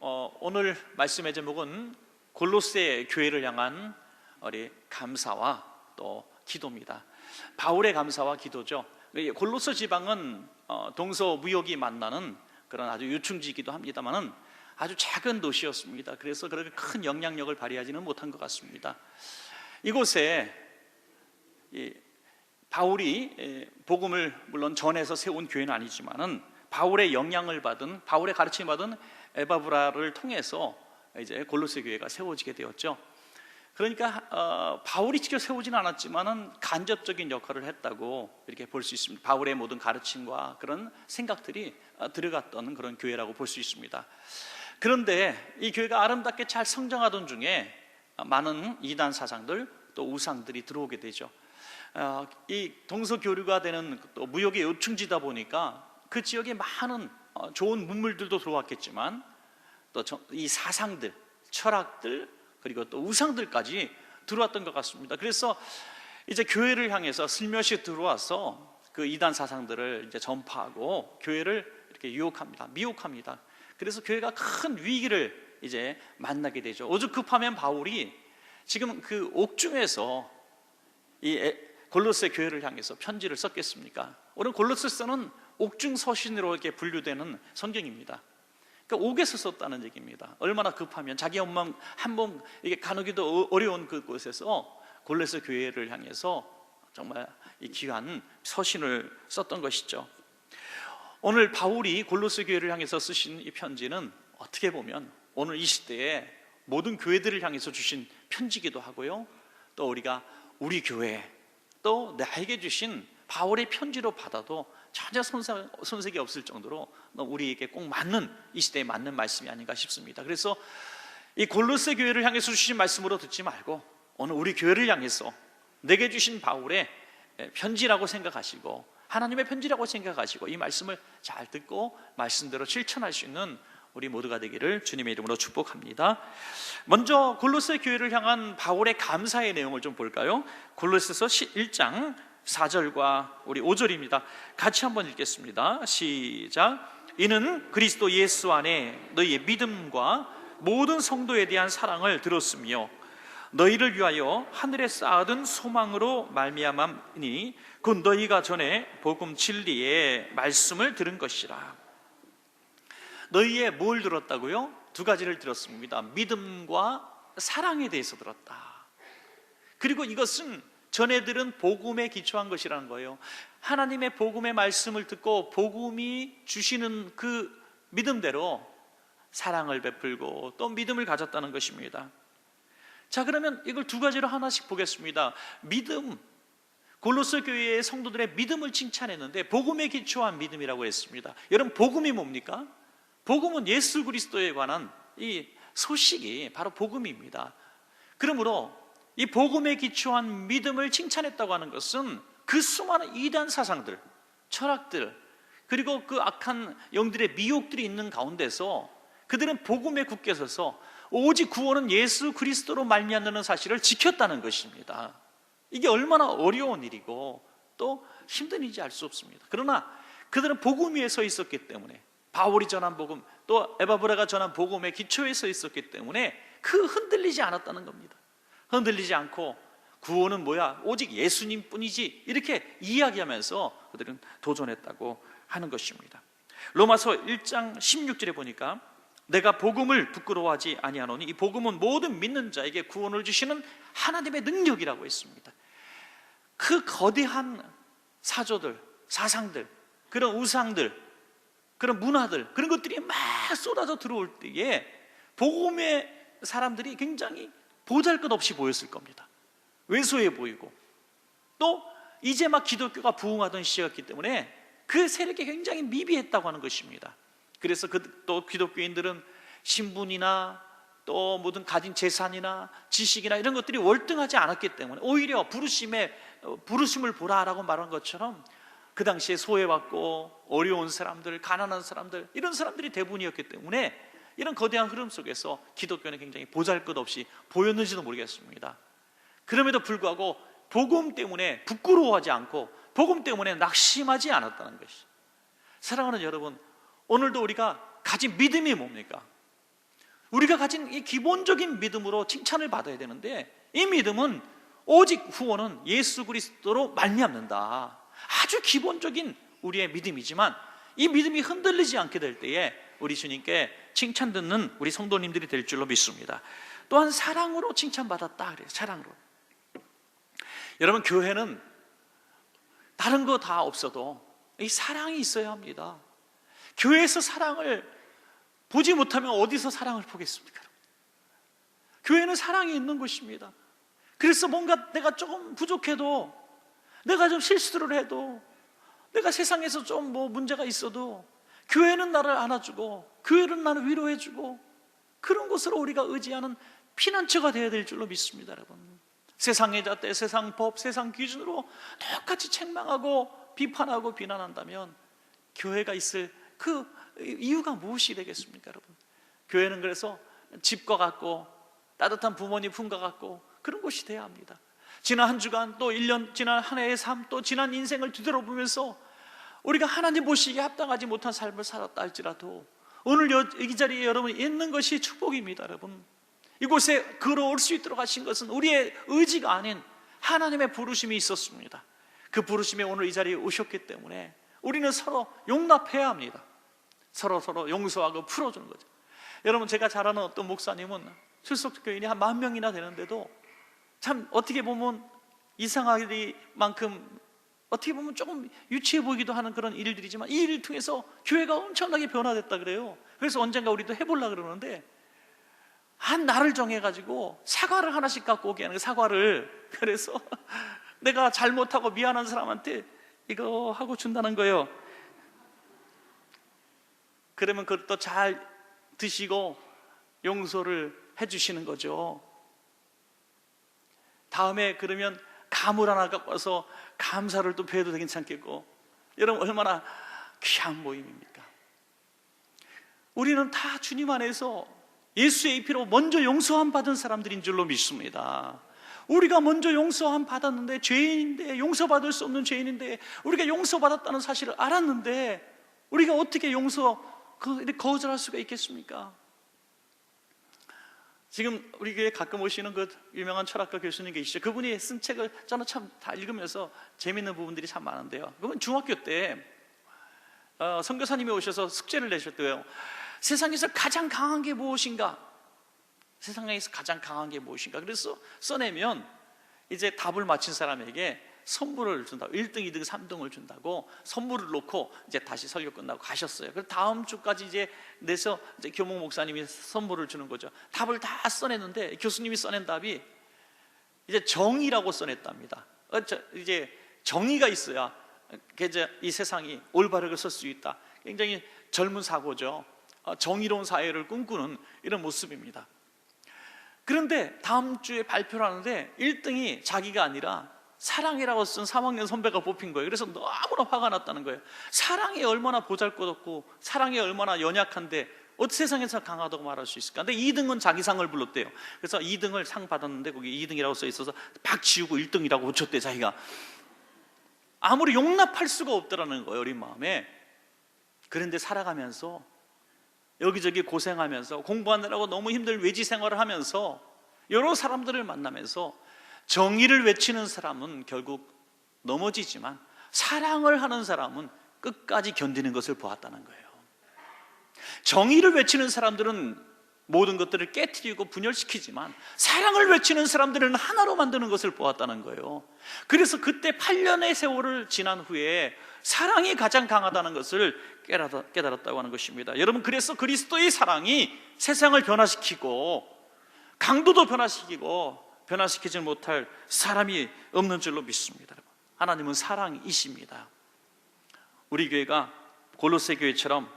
오늘 말씀의 제목은 골로새 교회를 향한 우리 감사와 또 기도입니다. 바울의 감사와 기도죠. 골로새 지방은 동서무역이 만나는 그런 아주 요충지이기도 합니다만은 아주 작은 도시였습니다. 그래서 그렇게 큰 영향력을 발휘하지는 못한 것 같습니다. 이곳에 바울이 복음을 물론 전해서 세운 교회는 아니지만은 바울의 영향을 받은, 바울의 가르침을 받은 에바브라를 통해서 이제 골로새 교회가 세워지게 되었죠. 그러니까 바울이 직접 세우지는 않았지만은 간접적인 역할을 했다고 이렇게 볼 수 있습니다. 바울의 모든 가르침과 그런 생각들이 들어갔던 그런 교회라고 볼 수 있습니다. 그런데 이 교회가 아름답게 잘 성장하던 중에 많은 이단 사상들 또 우상들이 들어오게 되죠. 이 동서교류가 되는 또 무역의 요충지다 보니까 그 지역에 많은 좋은 문물들도 들어왔겠지만 또 이 사상들, 철학들 그리고 또 우상들까지 들어왔던 것 같습니다. 그래서 이제 교회를 향해서 슬며시 들어와서 그 이단 사상들을 이제 전파하고 교회를 이렇게 유혹합니다. 미혹합니다. 그래서 교회가 큰 위기를 이제 만나게 되죠. 오죽 급하면 바울이 지금 그 옥중에서 이 골로새 교회를 향해서 편지를 썼겠습니까? 오늘 골로새서는 옥중 서신으로 이렇게 분류되는 성경입니다. 그러니까 옥에서 썼다는 얘기입니다. 얼마나 급하면 자기 엄마 한번 이게 가누기도 어려운 그곳에서 골로새 교회를 향해서 정말 이 귀한 서신을 썼던 것이죠. 오늘 바울이 골로새 교회를 향해서 쓰신 이 편지는 어떻게 보면 오늘 이 시대에 모든 교회들을 향해서 주신 편지기도 하고요, 또 우리가 우리 교회 또 나에게 주신 바울의 편지로 받아도 전혀 손색이 없을 정도로 우리에게 꼭 맞는, 이 시대에 맞는 말씀이 아닌가 싶습니다. 그래서 이 골로새 교회를 향해서 주신 말씀으로 듣지 말고 오늘 우리 교회를 향해서 내게 주신 바울의 편지라고 생각하시고 하나님의 편지라고 생각하시고 이 말씀을 잘 듣고 말씀대로 실천할 수 있는 우리 모두가 되기를 주님의 이름으로 축복합니다. 먼저 골로새 교회를 향한 바울의 감사의 내용을 좀 볼까요? 골로새서 1장 4절과 우리 5절입니다. 같이 한번 읽겠습니다. 시작. 이는 그리스도 예수 안에 너희의 믿음과 모든 성도에 대한 사랑을 들었으며 너희를 위하여 하늘에 쌓아둔 소망으로 말미암았니 곧 너희가 전에 복음 진리의 말씀을 들은 것이라. 너희의 뭘 들었다고요? 두 가지를 들었습니다. 믿음과 사랑에 대해서 들었다. 그리고 이것은 전에들은 복음에 기초한 것이라는 거예요. 하나님의 복음의 말씀을 듣고 복음이 주시는 그 믿음대로 사랑을 베풀고 또 믿음을 가졌다는 것입니다. 자, 그러면 이걸 두 가지로 하나씩 보겠습니다. 믿음, 골로새 교회의 성도들의 믿음을 칭찬했는데 복음에 기초한 믿음이라고 했습니다. 여러분, 복음이 뭡니까? 복음은 예수 그리스도에 관한 이 소식이 바로 복음입니다. 그러므로 이 복음에 기초한 믿음을 칭찬했다고 하는 것은 그 수많은 이단 사상들, 철학들 그리고 그 악한 영들의 미혹들이 있는 가운데서 그들은 복음에 굳게 서서 오직 구원은 예수 그리스도로 말미암는 사실을 지켰다는 것입니다. 이게 얼마나 어려운 일이고 또 힘든 일인지 알 수 없습니다. 그러나 그들은 복음 위에 서 있었기 때문에, 바울이 전한 복음 또 에바브라가 전한 복음의 기초에 서 있었기 때문에 그 흔들리지 않았다는 겁니다. 흔들리지 않고 구원은 뭐야? 오직 예수님 뿐이지, 이렇게 이야기하면서 그들은 도전했다고 하는 것입니다. 로마서 1장 16절에 보니까 내가 복음을 부끄러워하지 아니하노니 이 복음은 모든 믿는 자에게 구원을 주시는 하나님의 능력이라고 했습니다. 그 거대한 사조들, 사상들, 그런 우상들, 그런 문화들, 그런 것들이 막 쏟아져 들어올 때에 복음의 사람들이 굉장히 보잘것없이 보였을 겁니다. 왜소해 보이고 또 이제 막 기독교가 부흥하던 시기였기 때문에 그 세력이 굉장히 미비했다고 하는 것입니다. 그래서 또 기독교인들은 신분이나 또 모든 가진 재산이나 지식이나 이런 것들이 월등하지 않았기 때문에 오히려 부르심을 보라라고 말한 것처럼 그 당시에 소외받고 어려운 사람들, 가난한 사람들, 이런 사람들이 대부분이었기 때문에 이런 거대한 흐름 속에서 기독교는 굉장히 보잘것없이 보였는지도 모르겠습니다. 그럼에도 불구하고 복음 때문에 부끄러워하지 않고 복음 때문에 낙심하지 않았다는 것이죠. 사랑하는 여러분, 오늘도 우리가 가진 믿음이 뭡니까? 우리가 가진 이 기본적인 믿음으로 칭찬을 받아야 되는데, 이 믿음은 오직 후원은 예수 그리스도로 말미암는다. 아주 기본적인 우리의 믿음이지만 이 믿음이 흔들리지 않게 될 때에 우리 주님께 칭찬 듣는 우리 성도님들이 될 줄로 믿습니다. 또한 사랑으로 칭찬받았다 그래요. 사랑으로. 여러분, 교회는 다른 거 다 없어도 이 사랑이 있어야 합니다. 교회에서 사랑을 보지 못하면 어디서 사랑을 보겠습니까? 교회는 사랑이 있는 곳입니다. 그래서 뭔가 내가 조금 부족해도, 내가 좀 실수를 해도, 내가 세상에서 좀 뭐 문제가 있어도 교회는 나를 안아주고, 교회는 나를 위로해주고, 그런 곳으로 우리가 의지하는 피난처가 되어야 될 줄로 믿습니다. 여러분, 세상의 잣대, 세상 법, 세상 기준으로 똑같이 책망하고 비판하고 비난한다면 교회가 있을 그 이유가 무엇이 되겠습니까? 여러분, 교회는 그래서 집과 같고 따뜻한 부모님 품과 같고 그런 곳이 돼야 합니다. 지난 한 주간, 또 1년, 지난 한 해의 삶, 또 지난 인생을 뒤돌아보면서 우리가 하나님 보시기에 합당하지 못한 삶을 살았다 할지라도 오늘 이 자리에 여러분이 있는 것이 축복입니다. 여러분, 이곳에 걸어올 수 있도록 하신 것은 우리의 의지가 아닌 하나님의 부르심이 있었습니다. 그 부르심에 오늘 이 자리에 오셨기 때문에 우리는 서로 용납해야 합니다. 서로 용서하고 풀어주는 거죠. 여러분, 제가 잘 아는 어떤 목사님은 출석 교인이 한 10,000명이나 되는데도 참 어떻게 보면 이상하기만큼 어떻게 보면 조금 유치해 보이기도 하는 그런 일들이지만 이 일을 통해서 교회가 엄청나게 변화됐다 그래요. 그래서 언젠가 우리도 해보려고 그러는데 한 날을 정해가지고 사과를 하나씩 갖고 오게 하는 거예요. 사과를. 그래서 내가 잘못하고 미안한 사람한테 이거 하고 준다는 거예요. 그러면 그것도 잘 드시고 용서를 해주시는 거죠. 다음에 그러면 가물 하나 갖고 와서 감사를 또 배워도 괜찮겠고. 여러분, 얼마나 귀한 모임입니까? 우리는 다 주님 안에서 예수의 피로 먼저 용서함 받은 사람들인 줄로 믿습니다. 우리가 먼저 용서함 받았는데, 죄인인데, 용서받을 수 없는 죄인인데 우리가 용서받았다는 사실을 알았는데 우리가 어떻게 거절할 수가 있겠습니까? 지금 우리 교회에 가끔 오시는 그 유명한 철학가 교수님 계시죠? 그분이 쓴 책을 저는 참 다 읽으면서 재밌는 부분들이 참 많은데요, 그분 중학교 때 선교사님이 오셔서 숙제를 내셨대요. 세상에서 가장 강한 게 무엇인가? 세상에서 가장 강한 게 무엇인가? 그래서 써내면 이제 답을 맞힌 사람에게 선물을 준다고, 1등, 2등, 3등을 준다고 선물을 놓고 이제 다시 설교 끝나고 가셨어요. 그래서 다음 주까지 이제 내서 이제 교목 목사님이 선물을 주는 거죠. 답을 다 써냈는데 교수님이 써낸 답이 이제 정의라고 써냈답니다. 이제 정의가 있어야 이 세상이 올바르게 설 수 있다. 굉장히 젊은 사고죠. 정의로운 사회를 꿈꾸는 이런 모습입니다. 그런데 다음 주에 발표를 하는데 1등이 자기가 아니라 사랑이라고 쓴 3학년 선배가 뽑힌 거예요. 그래서 너무나 화가 났다는 거예요. 사랑이 얼마나 보잘것없고 사랑이 얼마나 연약한데 어떻게 세상에서 강하다고 말할 수 있을까? 근데 2등은 자기 상을 불렀대요. 그래서 2등을 상 받았는데 거기 2등이라고 써 있어서 박 지우고 1등이라고 고쳤대, 자기가. 아무리 용납할 수가 없더라는 거예요, 어린 마음에. 그런데 살아가면서 여기저기 고생하면서 공부하느라고 너무 힘든 외지 생활을 하면서 여러 사람들을 만나면서 정의를 외치는 사람은 결국 넘어지지만 사랑을 하는 사람은 끝까지 견디는 것을 보았다는 거예요. 정의를 외치는 사람들은 모든 것들을 깨트리고 분열시키지만 사랑을 외치는 사람들은 하나로 만드는 것을 보았다는 거예요. 그래서 그때 8년의 세월을 지난 후에 사랑이 가장 강하다는 것을 깨달았다고 하는 것입니다. 여러분, 그래서 그리스도의 사랑이 세상을 변화시키고 강도도 변화시키지 못할 사람이 없는 줄로 믿습니다. 하나님은 사랑이십니다. 우리 교회가 골로새 교회처럼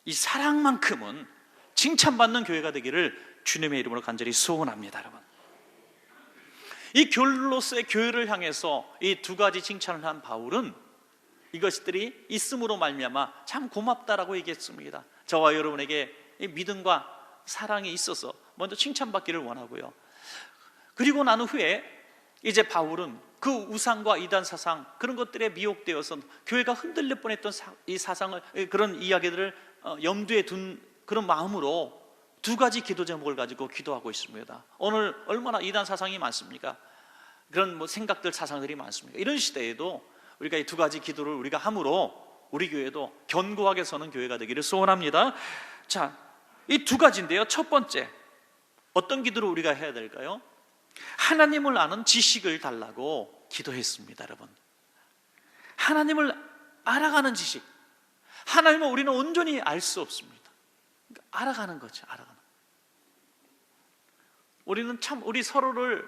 이 사랑만큼은 칭찬받는 교회가 되기를 주님의 이름으로 간절히 소원합니다. 여러분, 이 골로새 교회를 향해서 이 두 가지 칭찬을 한 바울은 이것들이 있음으로 말미암아 참 고맙다라고 얘기했습니다. 저와 여러분에게 이 믿음과 사랑이 있어서 먼저 칭찬받기를 원하고요. 그리고 난 후에 이제 바울은 그 우상과 이단 사상, 그런 것들에 미혹되어서 교회가 흔들릴 뻔했던 이 사상을, 그런 이야기들을 염두에 둔 그런 마음으로 두 가지 기도 제목을 가지고 기도하고 있습니다. 오늘 얼마나 이단 사상이 많습니까? 그런 생각들, 사상들이 많습니다. 이런 시대에도 우리가 이 두 가지 기도를 우리가 함으로 우리 교회도 견고하게 서는 교회가 되기를 소원합니다. 자, 이 두 가지인데요. 첫 번째, 어떤 기도를 우리가 해야 될까요? 하나님을 아는 지식을 달라고 기도했습니다. 여러분, 하나님을 알아가는 지식. 하나님을 우리는 온전히 알 수 없습니다. 그러니까 알아가는 거죠. 알아가는. 우리는 참 우리 서로를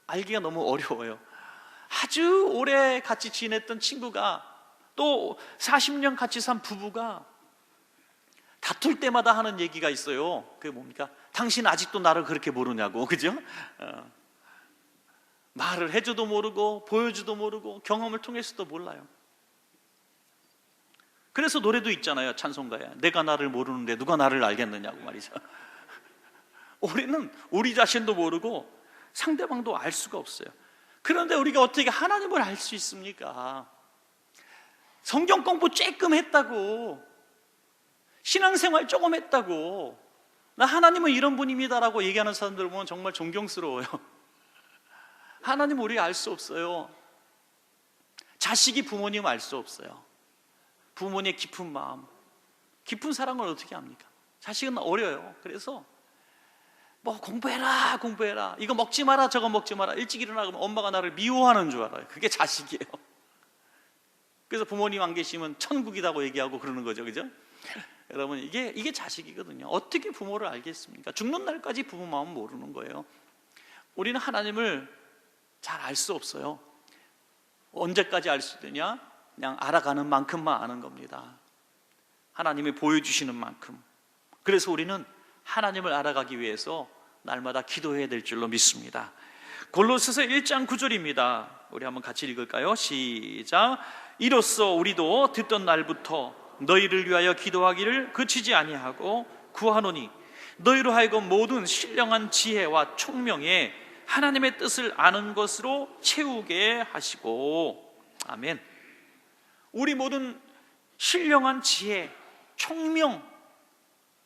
알기가 너무 어려워요. 아주 오래 같이 지냈던 친구가, 또 40년 같이 산 부부가 다툴 때마다 하는 얘기가 있어요. 그게 뭡니까? 당신 아직도 나를 그렇게 모르냐고. 그죠? 말을 해줘도 모르고 보여줘도 모르고 경험을 통해서도 몰라요. 그래서 노래도 있잖아요. 찬송가에 내가 나를 모르는데 누가 나를 알겠느냐고 말이죠. 우리는 우리 자신도 모르고 상대방도 알 수가 없어요. 그런데 우리가 어떻게 하나님을 알 수 있습니까? 성경 공부 조금 했다고, 신앙생활 조금 했다고, 나 하나님은 이런 분입니다라고 얘기하는 사람들 보면 정말 존경스러워요. 하나님 우리가 알 수 없어요. 자식이 부모님 알 수 없어요. 부모님의 깊은 마음, 깊은 사랑을 어떻게 합니까? 자식은 어려요. 그래서 공부해라 공부해라, 이거 먹지 마라 저거 먹지 마라, 일찍 일어나면 엄마가 나를 미워하는 줄 알아요. 그게 자식이에요. 그래서 부모님 안 계시면 천국이라고 얘기하고 그러는 거죠. 그죠? 여러분, 이게 자식이거든요. 어떻게 부모를 알겠습니까? 죽는 날까지 부모 마음 모르는 거예요. 우리는 하나님을 잘 알 수 없어요. 언제까지 알 수 있느냐? 그냥 알아가는 만큼만 아는 겁니다. 하나님이 보여주시는 만큼. 그래서 우리는 하나님을 알아가기 위해서 날마다 기도해야 될 줄로 믿습니다. 골로새서 1장 9절입니다. 우리 한번 같이 읽을까요? 시작. 이로써 우리도 듣던 날부터 너희를 위하여 기도하기를 그치지 아니하고 구하노니 너희로 하여금 모든 신령한 지혜와 총명에 하나님의 뜻을 아는 것으로 채우게 하시고. 아멘. 우리 모든 신령한 지혜, 총명,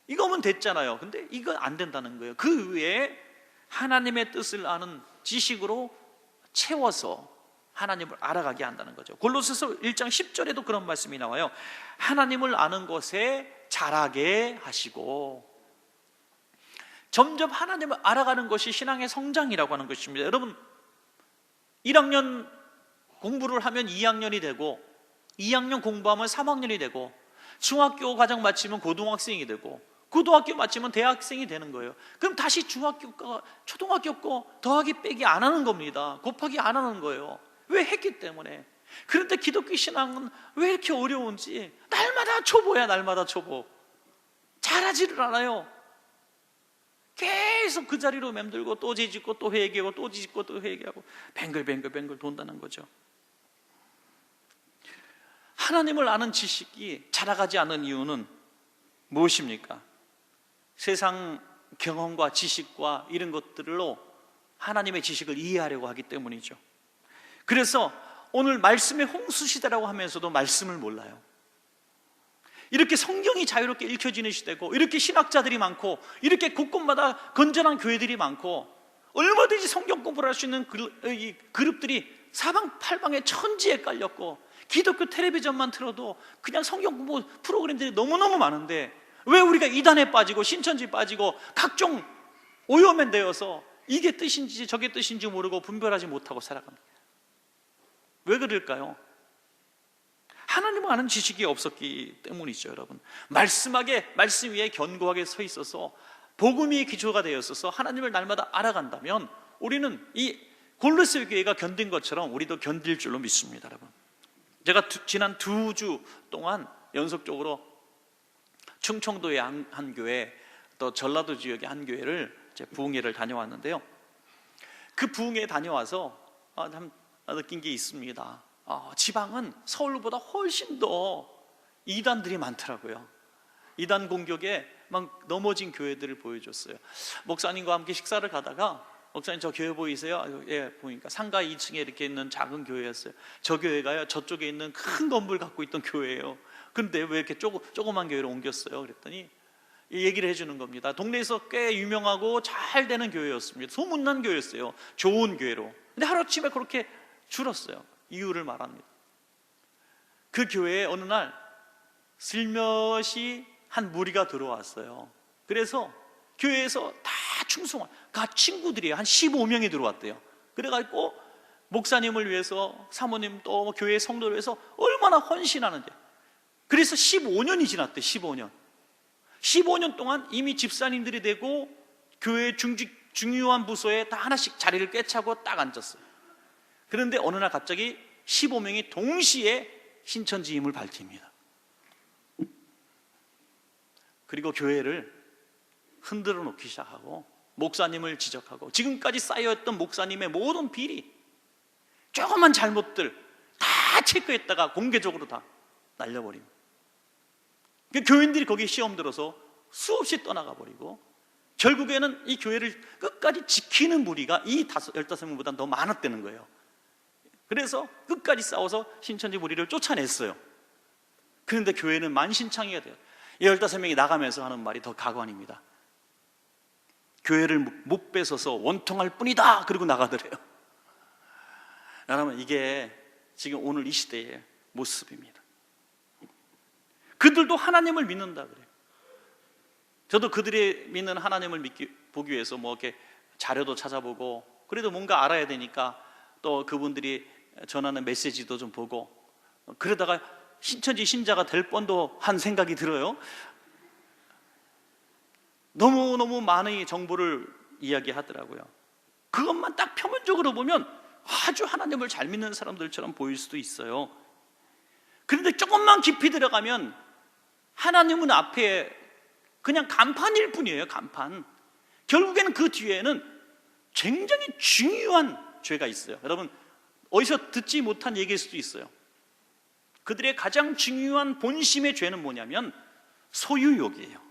이거면 됐잖아요. 근데 이거 안 된다는 거예요. 그 위에 하나님의 뜻을 아는 지식으로 채워서 하나님을 알아가게 한다는 거죠. 골로새서 1장 10절에도 그런 말씀이 나와요. 하나님을 아는 것에 자라게 하시고. 점점 하나님을 알아가는 것이 신앙의 성장이라고 하는 것입니다. 여러분, 1학년 공부를 하면 2학년이 되고, 2학년 공부하면 3학년이 되고, 중학교 과정 마치면 고등학생이 되고, 고등학교 마치면 대학생이 되는 거예요. 그럼 다시 중학교과 초등학교 거 더하기 빼기 안 하는 겁니다. 곱하기 안 하는 거예요. 왜? 했기 때문에. 그런데 기독교 신앙은 왜 이렇게 어려운지, 날마다 초보야. 날마다 초보. 잘하지를 않아요. 계속 그 자리로 맴돌고 또 뒤집고 또 회개하고 또 뒤집고 또 회개하고 뱅글뱅글 돈다는 거죠. 하나님을 아는 지식이 자라가지 않는 이유는 무엇입니까? 세상 경험과 지식과 이런 것들로 하나님의 지식을 이해하려고 하기 때문이죠. 그래서 오늘 말씀의 홍수시대라고 하면서도 말씀을 몰라요. 이렇게 성경이 자유롭게 읽혀지는 시대고, 이렇게 신학자들이 많고, 이렇게 곳곳마다 건전한 교회들이 많고, 얼마든지 성경 공부를 할 수 있는 그룹들이 사방팔방에 천지에 깔렸고, 기독교 텔레비전만 틀어도 그냥 성경 공부 프로그램들이 너무너무 많은데, 왜 우리가 이단에 빠지고 신천지 빠지고 각종 오염에 되어서 이게 뜻인지 저게 뜻인지 모르고 분별하지 못하고 살아갑니다. 왜 그럴까요? 하나님을 아는 지식이 없었기 때문이죠. 여러분, 말씀 위에 견고하게 서 있어서 복음이 기초가 되어 있어서 하나님을 날마다 알아간다면 우리는 이 골로새 교회가 견딘 것처럼 우리도 견딜 줄로 믿습니다. 여러분, 제가 지난 2주 동안 연속적으로 충청도의 한 교회, 또 전라도 지역의 한 교회를 부흥회를 다녀왔는데요. 그 부흥회에 다녀와서 참 느낀 게 있습니다. 지방은 서울보다 훨씬 더 이단들이 많더라고요. 이단 공격에 막 넘어진 교회들을 보여줬어요. 목사님과 함께 식사를 가다가, 목사님 저 교회 보이세요? 예, 보니까 상가 2층에 이렇게 있는 작은 교회였어요. 저 교회가요, 저쪽에 있는 큰 건물 갖고 있던 교회예요. 근데 왜 이렇게 조그만 교회로 옮겼어요? 그랬더니 이 얘기를 해주는 겁니다. 동네에서 꽤 유명하고 잘 되는 교회였습니다. 소문난 교회였어요. 좋은 교회로. 근데 하루아침에 그렇게 줄었어요. 이유를 말합니다. 그 교회에 어느 날 슬며시 한 무리가 들어왔어요. 그래서 교회에서 다 충성한 친구들이에요. 한 15명이 들어왔대요. 그래가지고 목사님을 위해서, 사모님 또 교회 성도를 위해서 얼마나 헌신하는지. 그래서 15년이 지났대. 15년 동안 이미 집사님들이 되고 교회 중요한 부서에 다 하나씩 자리를 꿰차고 딱 앉았어요. 그런데 어느 날 갑자기 15명이 동시에 신천지임을 밝힙니다. 그리고 교회를 흔들어 놓기 시작하고 목사님을 지적하고 지금까지 쌓여있던 목사님의 모든 비리, 조그만 잘못들 다 체크했다가 공개적으로 다 날려버립니다. 교인들이 거기에 시험 들어서 수없이 떠나가 버리고 결국에는 이 교회를 끝까지 지키는 무리가 이 15명보다 더 많았다는 거예요. 그래서 끝까지 싸워서 신천지 무리를 쫓아냈어요. 그런데 교회는 만신창이가 돼요. 15명이 나가면서 하는 말이 더 가관입니다. 교회를 못 뺏어서 원통할 뿐이다. 그러고 나가더래요. 여러분, 이게 지금 오늘 이 시대의 모습입니다. 그들도 하나님을 믿는다 그래요. 저도 그들이 믿는 하나님을 보기 위해서 뭐 이렇게 자료도 찾아보고, 그래도 뭔가 알아야 되니까 또 그분들이 전하는 메시지도 좀 보고, 그러다가 신천지 신자가 될 뻔도 한 생각이 들어요. 너무너무 많은 정보를 이야기하더라고요. 그것만 딱 표면적으로 보면 아주 하나님을 잘 믿는 사람들처럼 보일 수도 있어요. 그런데 조금만 깊이 들어가면 하나님은 앞에 그냥 간판일 뿐이에요. 간판. 결국에는 그 뒤에는 굉장히 중요한 죄가 있어요. 여러분, 어디서 듣지 못한 얘기일 수도 있어요. 그들의 가장 중요한 본심의 죄는 뭐냐면 소유욕이에요.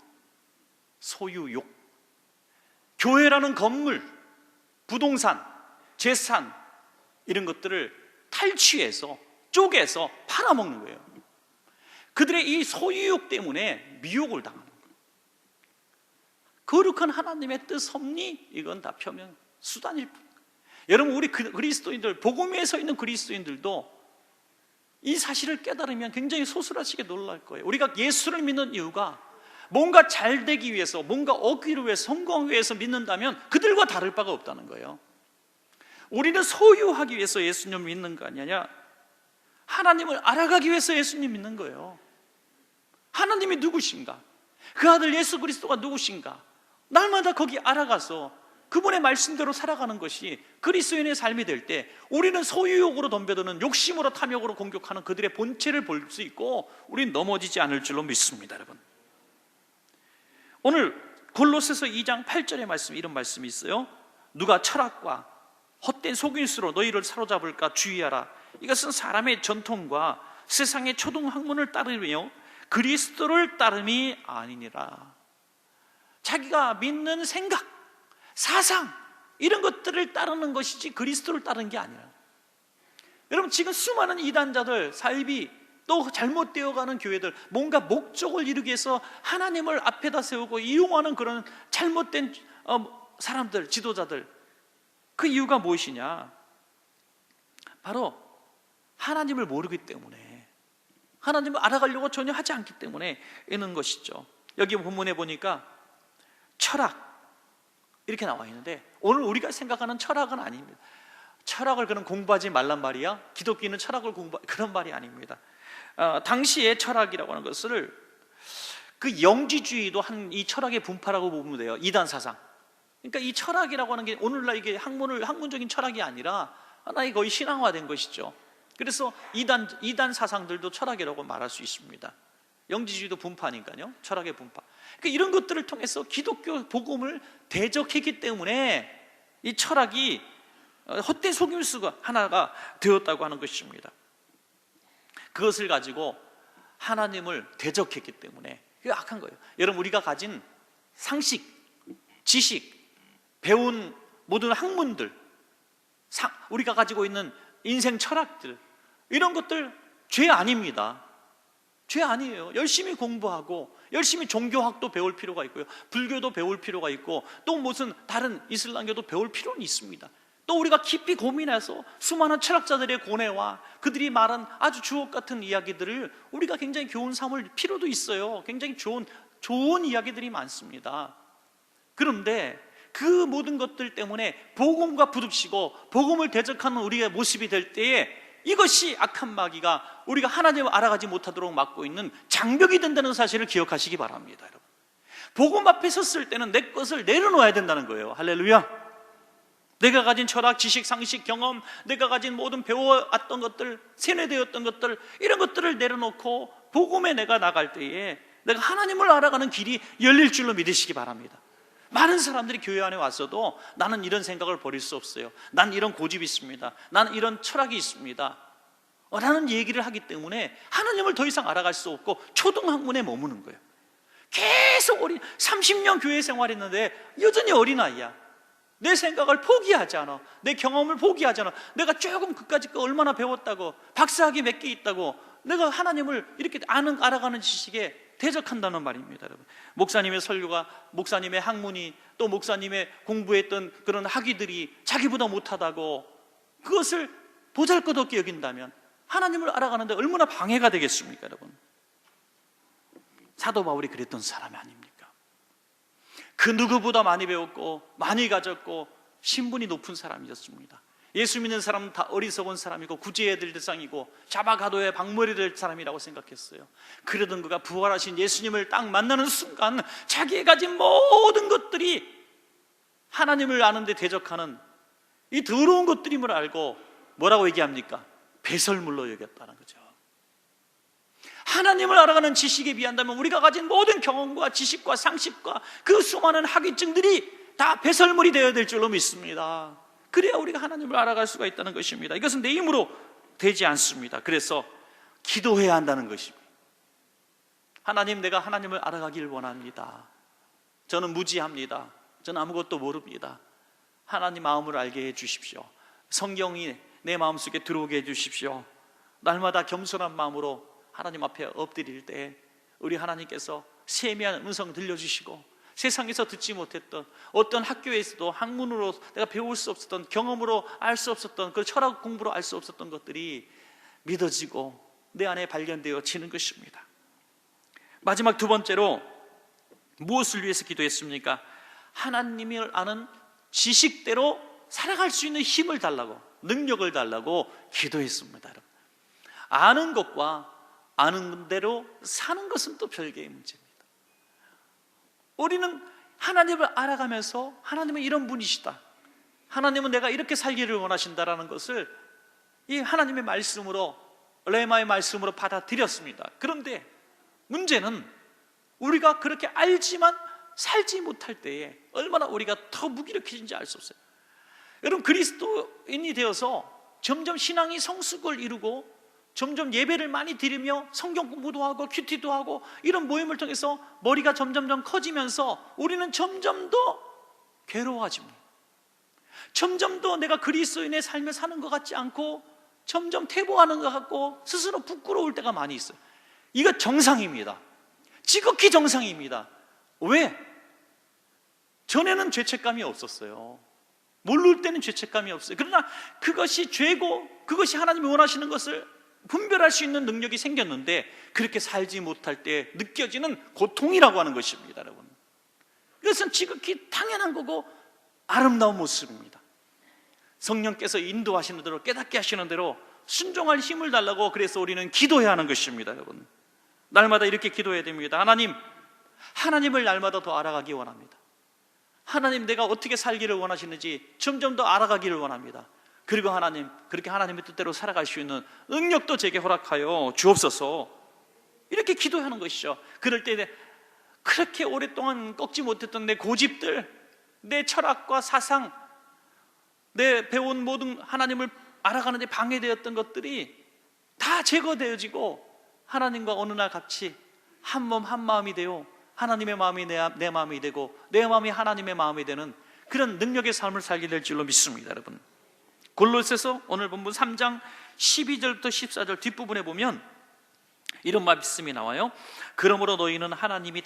소유욕. 교회라는 건물, 부동산, 재산, 이런 것들을 탈취해서 쪼개서 팔아먹는 거예요. 그들의 이 소유욕 때문에 미혹을 당하는 거예요. 거룩한 하나님의 뜻 섭리, 이건 다 표면 수단일 뿐. 여러분, 우리 그리스도인들, 복음 위에 서 있는 그리스도인들도 이 사실을 깨달으면 굉장히 소스라치게 놀랄 거예요. 우리가 예수를 믿는 이유가 뭔가 잘 되기 위해서, 뭔가 얻기를 위해서, 성공하기 위해서 믿는다면 그들과 다를 바가 없다는 거예요. 우리는 소유하기 위해서 예수님을 믿는 거 아니냐? 하나님을 알아가기 위해서 예수님 믿는 거예요. 하나님이 누구신가? 그 아들 예수 그리스도가 누구신가? 날마다 거기 알아가서 그분의 말씀대로 살아가는 것이 그리스도인의 삶이 될 때 우리는 소유욕으로 덤벼드는, 욕심으로 탐욕으로 공격하는 그들의 본체를 볼 수 있고 우리는 넘어지지 않을 줄로 믿습니다. 여러분, 오늘 골로새서 2장 8절의 말씀, 이런 말씀이 있어요. 누가 철학과 헛된 속임수로 너희를 사로잡을까 주의하라. 이것은 사람의 전통과 세상의 초등학문을 따르며 그리스도를 따름이 아니니라. 자기가 믿는 생각, 사상, 이런 것들을 따르는 것이지 그리스도를 따르는 게 아니라. 여러분, 지금 수많은 이단자들, 사입이 또 잘못되어가는 교회들, 뭔가 목적을 이루기 위해서 하나님을 앞에다 세우고 이용하는 그런 잘못된 사람들, 지도자들, 그 이유가 무엇이냐? 바로 하나님을 모르기 때문에, 하나님을 알아가려고 전혀 하지 않기 때문에 이런 것이죠. 여기 본문에 보니까 철학 이렇게 나와 있는데, 오늘 우리가 생각하는 철학은 아닙니다. 철학을 그런 공부하지 말란 말이야? 기독교는 철학을 그런 말이 아닙니다. 당시에 철학이라고 하는 것을 그 영지주의도 한 이 철학의 분파라고 보면 돼요. 이단 사상. 그러니까 이 철학이라고 하는 게 오늘날 이게 학문적인 철학이 아니라 하나의 거의 신앙화된 것이죠. 그래서 이단 사상들도 철학이라고 말할 수 있습니다. 영지주의도 분파니까요. 철학의 분파. 그러니까 이런 것들을 통해서 기독교 복음을 대적했기 때문에 이 철학이 헛된 속임수가 하나가 되었다고 하는 것입니다. 그것을 가지고 하나님을 대적했기 때문에 그게 악한 거예요. 여러분, 우리가 가진 상식, 지식, 배운 모든 학문들, 우리가 가지고 있는 인생 철학들, 이런 것들 죄 아닙니다. 죄 아니에요. 열심히 공부하고 열심히 종교학도 배울 필요가 있고요, 불교도 배울 필요가 있고, 또 무슨 다른 이슬람교도 배울 필요는 있습니다. 또 우리가 깊이 고민해서 수많은 철학자들의 고뇌와 그들이 말한 아주 주옥 같은 이야기들을 우리가 굉장히 교훈 삼을 필요도 있어요. 굉장히 좋은 이야기들이 많습니다. 그런데 그 모든 것들 때문에 복음과 부딪히고 복음을 대적하는 우리의 모습이 될 때에 이것이 악한 마귀가 우리가 하나님을 알아가지 못하도록 막고 있는 장벽이 된다는 사실을 기억하시기 바랍니다. 여러분, 복음 앞에 섰을 때는 내 것을 내려놓아야 된다는 거예요. 할렐루야. 내가 가진 철학, 지식, 상식, 경험, 내가 가진 모든 배워왔던 것들, 세뇌되었던 것들, 이런 것들을 내려놓고 복음에 내가 나갈 때에 내가 하나님을 알아가는 길이 열릴 줄로 믿으시기 바랍니다. 많은 사람들이 교회 안에 왔어도 나는 이런 생각을 버릴 수 없어요, 난 이런 고집이 있습니다, 나는 이런 철학이 있습니다 라는 얘기를 하기 때문에 하나님을 더 이상 알아갈 수 없고 초등학문에 머무는 거예요. 계속 30년 교회 생활했는데 여전히 어린아이야. 내 생각을 포기하지 않아, 내 경험을 포기하지 않아. 내가 조금 그까짓 거 얼마나 배웠다고, 박사학위 몇 개 있다고 내가 하나님을 이렇게 알아가는 지식에 대적한다는 말입니다. 여러분, 목사님의 설교가, 목사님의 학문이, 또 목사님의 공부했던 그런 학위들이 자기보다 못하다고 그것을 보잘것없게 여긴다면 하나님을 알아가는데 얼마나 방해가 되겠습니까? 여러분, 사도 바울이 그랬던 사람이 아닙니까? 그 누구보다 많이 배웠고 많이 가졌고 신분이 높은 사람이었습니다. 예수 믿는 사람은 다 어리석은 사람이고 구제해야 될 대상이고 잡아가둬야 박물이 될 사람이라고 생각했어요. 그러던 그가 부활하신 예수님을 딱 만나는 순간 자기가 가진 모든 것들이 하나님을 아는 데 대적하는 이 더러운 것들임을 알고 뭐라고 얘기합니까? 배설물로 여겼다는 거죠. 하나님을 알아가는 지식에 비한다면 우리가 가진 모든 경험과 지식과 상식과 그 수많은 학위증들이 다 배설물이 되어야 될 줄로 믿습니다. 그래야 우리가 하나님을 알아갈 수가 있다는 것입니다. 이것은 내 힘으로 되지 않습니다. 그래서 기도해야 한다는 것입니다. 하나님, 내가 하나님을 알아가길 원합니다. 저는 무지합니다. 저는 아무것도 모릅니다. 하나님 마음을 알게 해 주십시오. 성경이 내 마음속에 들어오게 해 주십시오. 날마다 겸손한 마음으로 하나님 앞에 엎드릴 때 우리 하나님께서 세미한 음성 들려주시고 세상에서 듣지 못했던, 어떤 학교에서도 학문으로 내가 배울 수 없었던, 경험으로 알 수 없었던, 그 철학 공부로 알 수 없었던 것들이 믿어지고 내 안에 발견되어지는 것입니다. 마지막 두 번째로 무엇을 위해서 기도했습니까? 하나님을 아는 지식대로 살아갈 수 있는 힘을 달라고, 능력을 달라고 기도했습니다. 여러분, 아는 것과 아는 대로 사는 것은 또 별개의 문제입니다. 우리는 하나님을 알아가면서 하나님은 이런 분이시다, 하나님은 내가 이렇게 살기를 원하신다라는 것을 이 하나님의 말씀으로, 레마의 말씀으로 받아들였습니다. 그런데 문제는 우리가 그렇게 알지만 살지 못할 때에 얼마나 우리가 더 무기력해진지 알 수 없어요. 여러분, 그리스도인이 되어서 점점 신앙이 성숙을 이루고 점점 예배를 많이 드리며 성경 공부도 하고 큐티도 하고 이런 모임을 통해서 머리가 점점 커지면서 우리는 점점 더 괴로워집니다. 점점 더 내가 그리스도인의 삶을 사는 것 같지 않고 점점 퇴보하는 것 같고 스스로 부끄러울 때가 많이 있어요. 이거 정상입니다. 지극히 정상입니다. 왜? 전에는 죄책감이 없었어요. 모를 때는 죄책감이 없어요. 그러나 그것이 죄고 그것이 하나님이 원하시는 것을 분별할 수 있는 능력이 생겼는데 그렇게 살지 못할 때 느껴지는 고통이라고 하는 것입니다. 여러분, 이것은 지극히 당연한 거고 아름다운 모습입니다. 성령께서 인도하시는 대로, 깨닫게 하시는 대로 순종할 힘을 달라고, 그래서 우리는 기도해야 하는 것입니다. 여러분, 날마다 이렇게 기도해야 됩니다. 하나님을 날마다 더 알아가기 원합니다. 하나님, 내가 어떻게 살기를 원하시는지 점점 더 알아가기를 원합니다. 그리고 하나님, 그렇게 하나님의 뜻대로 살아갈 수 있는 능력도 제게 허락하여 주옵소서, 이렇게 기도하는 것이죠. 그럴 때 그렇게 오랫동안 꺾지 못했던 내 고집들, 내 철학과 사상, 내 배운 모든 하나님을 알아가는 데 방해되었던 것들이 다 제거되어지고 하나님과 어느 날 같이 한 몸 한 마음이 되어 하나님의 마음이 내 마음이 되고 내 마음이 하나님의 마음이 되는 그런 능력의 삶을 살게 될 줄로 믿습니다. 여러분, 골로새서 오늘 본문 3장 12절부터 14절 뒷부분에 보면 이런 말씀이 나와요. 그러므로 너희는 하나님이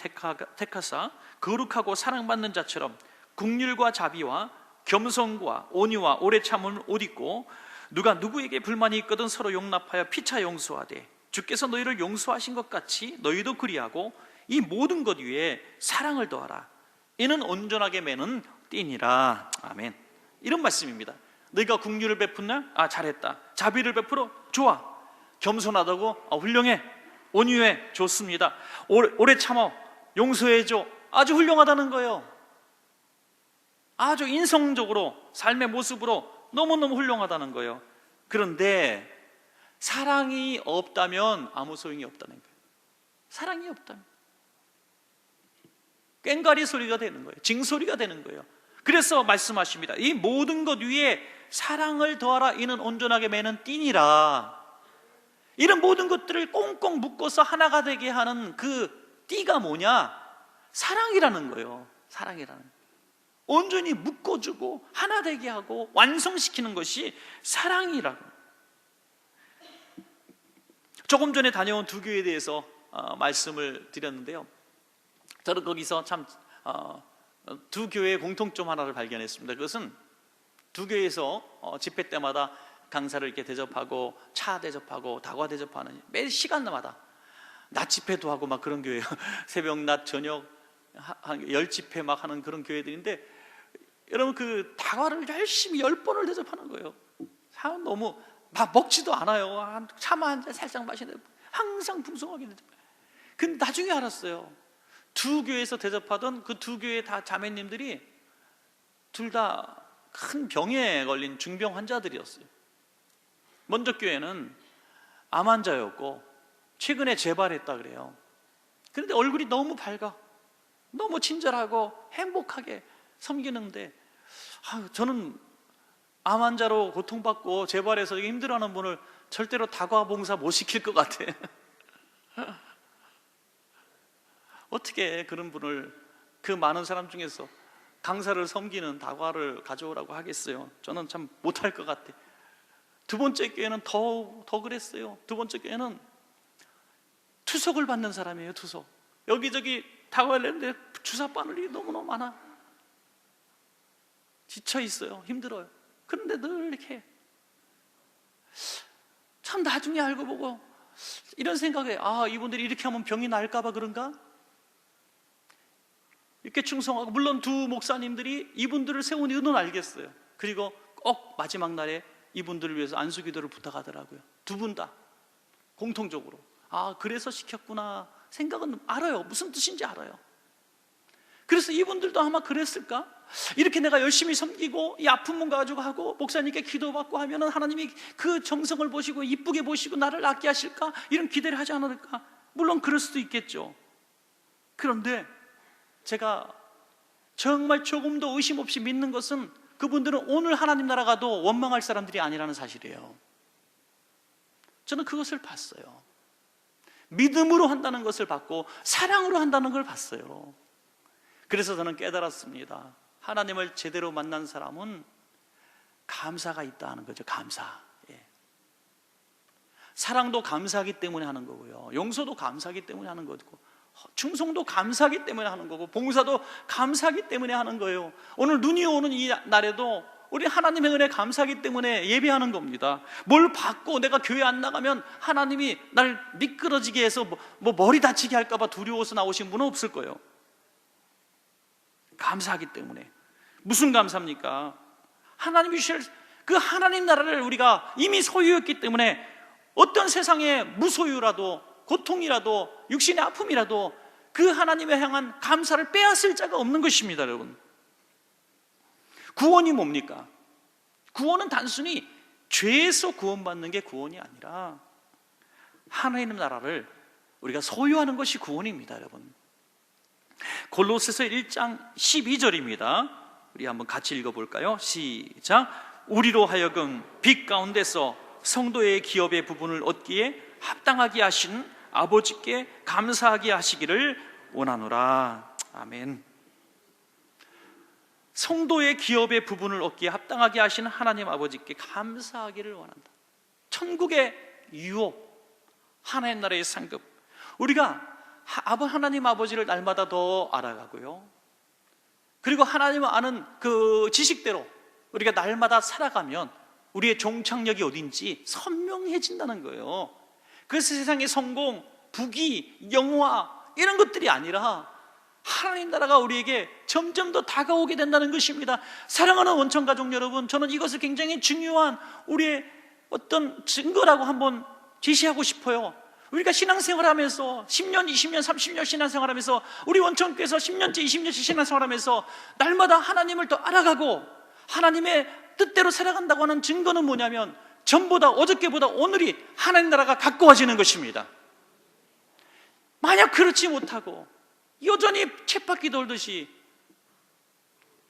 택하사 거룩하고 사랑받는 자처럼 긍휼과 자비와 겸손과 온유와 오래 참음을 옷 입고, 누가 누구에게 불만이 있거든 서로 용납하여 피차 용서하되 주께서 너희를 용서하신 것 같이 너희도 그리하고 이 모든 것 위에 사랑을 더하라. 이는 온전하게 매는 띠니라. 아멘. 이런 말씀입니다. 너희가 긍휼을 베푼나? 잘했다. 자비를 베풀어? 좋아. 겸손하다고? 훌륭해. 온유해? 좋습니다. 오래 참어? 용서해줘? 아주 훌륭하다는 거예요. 아주 인성적으로, 삶의 모습으로 너무너무 훌륭하다는 거예요. 그런데 사랑이 없다면 아무 소용이 없다는 거예요. 사랑이 없다면 꽹과리 소리가 되는 거예요. 징소리가 되는 거예요. 그래서 말씀하십니다. 이 모든 것 위에 사랑을 더하라. 이는 온전하게 매는 띠니라. 이런 모든 것들을 꽁꽁 묶어서 하나가 되게 하는 그 띠가 뭐냐? 사랑이라는 거예요. 사랑이라는 거예요. 온전히 묶어주고 하나 되게 하고 완성시키는 것이 사랑이라고. 조금 전에 다녀온 두 교회에 대해서 말씀을 드렸는데요, 저는 거기서 참 두 교회의 공통점 하나를 발견했습니다. 그것은 두 교회에서 집회 때마다 강사를 이렇게 대접하고 차 대접하고 다과 대접하는, 매 시간마다 낮 집회도 하고 막 그런 교회예요. 새벽 낮 저녁 열 집회 막 하는 그런 교회들인데, 여러분 그 다과를 열심히 10번을 대접하는 거예요. 너무 막 먹지도 않아요. 차만 한 잔 살짝 마시는데 항상 풍성하게 대접해요. 근데 나중에 알았어요. 두 교회에서 대접하던 그 두 교회 다 자매님들이 둘 다 큰 병에 걸린 중병 환자들이었어요. 먼저 교회는 암 환자였고 최근에 재발했다 그래요. 그런데 얼굴이 너무 밝아, 너무 친절하고 행복하게 섬기는데, 저는 암 환자로 고통받고 재발해서 힘들어하는 분을 절대로 다과 봉사 못 시킬 것 같아. 어떻게 그런 분을 그 많은 사람 중에서 강사를 섬기는 다과를 가져오라고 하겠어요? 저는 참 못할 것 같아. 두 번째 교회는 더 그랬어요. 두 번째 교회는 투석을 받는 사람이에요. 투석. 여기저기 다과를 냈는데 주사 바늘이 너무너무 많아. 지쳐 있어요. 힘들어요. 그런데 늘 이렇게, 참 나중에 알고 보고 이런 생각에, 이분들이 이렇게 하면 병이 나을까 봐 그런가? 이렇게 충성하고, 물론 두 목사님들이 이분들을 세운 이유는 알겠어요. 그리고 꼭 마지막 날에 이분들을 위해서 안수기도를 부탁하더라고요. 두 분 다 공통적으로 그래서 시켰구나 생각은 알아요. 무슨 뜻인지 알아요. 그래서 이분들도 아마 그랬을까? 이렇게 내가 열심히 섬기고 이 아픈 분 가지고 하고 목사님께 기도받고 하면은 하나님이 그 정성을 보시고 이쁘게 보시고 나를 낫게 하실까? 이런 기대를 하지 않을까? 물론 그럴 수도 있겠죠. 그런데 제가 정말 조금도 의심 없이 믿는 것은, 그분들은 오늘 하나님 나라 가도 원망할 사람들이 아니라는 사실이에요. 저는 그것을 봤어요. 믿음으로 한다는 것을 봤고 사랑으로 한다는 걸 봤어요. 그래서 저는 깨달았습니다. 하나님을 제대로 만난 사람은 감사가 있다는 거죠. 감사. 사랑도 감사하기 때문에 하는 거고요, 용서도 감사하기 때문에 하는 거고, 충성도 감사하기 때문에 하는 거고, 봉사도 감사하기 때문에 하는 거예요. 오늘 눈이 오는 이 날에도 우리 하나님의 은혜 감사하기 때문에 예배하는 겁니다. 뭘 받고 내가 교회 안 나가면 하나님이 날 미끄러지게 해서 뭐 머리 다치게 할까 봐 두려워서 나오신 분은 없을 거예요. 감사하기 때문에. 무슨 감사입니까? 하나님이 주실 그 하나님 나라를 우리가 이미 소유했기 때문에 어떤 세상의 무소유라도 고통이라도 육신의 아픔이라도 그 하나님에 향한 감사를 빼앗을 자가 없는 것입니다. 여러분, 구원이 뭡니까? 구원은 단순히 죄에서 구원받는 게 구원이 아니라 하나님 나라를 우리가 소유하는 것이 구원입니다. 여러분, 골로새서 1장 12절입니다 우리 한번 같이 읽어볼까요? 시작. 우리로 하여금 빛 가운데서 성도의 기업의 부분을 얻기에 합당하게 하신 아버지께 감사하게 하시기를 원하노라. 아멘. 성도의 기업의 부분을 얻기에 합당하게 하시는 하나님 아버지께 감사하기를 원한다. 천국의 유업, 하나님 나라의 상급, 우리가 하나님 아버지를 날마다 더 알아가고요, 그리고 하나님을 아는 그 지식대로 우리가 날마다 살아가면 우리의 종착역이 어딘지 선명해진다는 거예요. 그래서 세상의 성공, 부귀, 영화 이런 것들이 아니라 하나님 나라가 우리에게 점점 더 다가오게 된다는 것입니다. 사랑하는 원천가족 여러분, 저는 이것을 굉장히 중요한 우리의 어떤 증거라고 한번 제시하고 싶어요. 우리가 신앙생활하면서 10년, 20년, 30년 신앙생활하면서, 우리 원천교회에서 10년째, 20년째 신앙생활하면서 날마다 하나님을 더 알아가고 하나님의 뜻대로 살아간다고 하는 증거는 뭐냐면, 전보다, 어저께보다 오늘이 하나님 나라가 가까워지는 것입니다. 만약 그렇지 못하고 여전히 쳇바퀴 돌듯이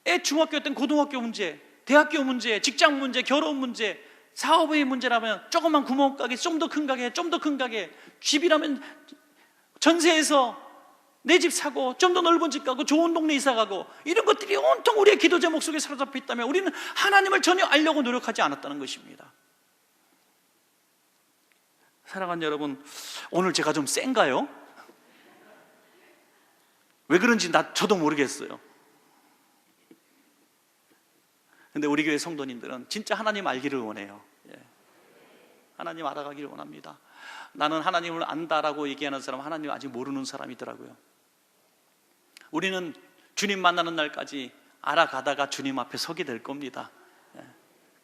애 중학교 때 고등학교 문제, 대학교 문제, 직장 문제, 결혼 문제, 사업의 문제라면 조그만 구멍가게, 좀 더 큰 가게, 좀 더 큰 가게, 집이라면 전세에서 내 집 사고 좀 더 넓은 집 가고 좋은 동네 이사 가고, 이런 것들이 온통 우리의 기도 제목 속에 사로잡혀 있다면 우리는 하나님을 전혀 알려고 노력하지 않았다는 것입니다. 사랑하는 여러분, 오늘 제가 좀 센가요? 왜 그런지 저도 모르겠어요. 근데 우리 교회 성도님들은 진짜 하나님 알기를 원해요. 하나님 알아가기를 원합니다. 나는 하나님을 안다라고 얘기하는 사람은 하나님을 아직 모르는 사람이더라고요. 우리는 주님 만나는 날까지 알아가다가 주님 앞에 서게 될 겁니다.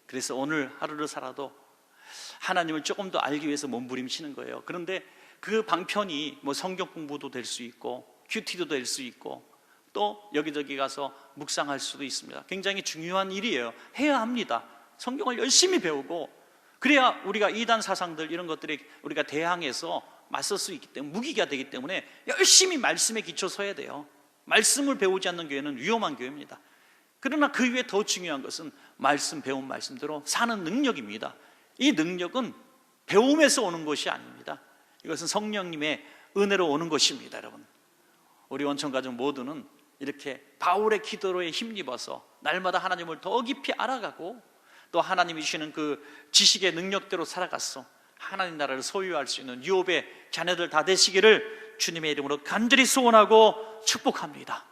그래서 오늘 하루를 살아도 하나님을 조금 더 알기 위해서 몸부림치는 거예요. 그런데 그 방편이 뭐 성경 공부도 될 수 있고 큐티도 될 수 있고 또 여기저기 가서 묵상할 수도 있습니다. 굉장히 중요한 일이에요. 해야 합니다. 성경을 열심히 배우고, 그래야 우리가 이단 사상들 이런 것들에 우리가 대항해서 맞설 수 있기 때문에, 무기가 되기 때문에 열심히 말씀에 기초 서야 돼요. 말씀을 배우지 않는 교회는 위험한 교회입니다. 그러나 그 위에 더 중요한 것은 말씀, 배운 말씀대로 사는 능력입니다. 이 능력은 배움에서 오는 것이 아닙니다. 이것은 성령님의 은혜로 오는 것입니다. 여러분, 우리 원천가족 모두는 이렇게 바울의 기도로에 힘입어서 날마다 하나님을 더 깊이 알아가고, 또 하나님이 주시는 그 지식의 능력대로 살아가서 하나님 나라를 소유할 수 있는 유업의 자녀들 다 되시기를 주님의 이름으로 간절히 소원하고 축복합니다.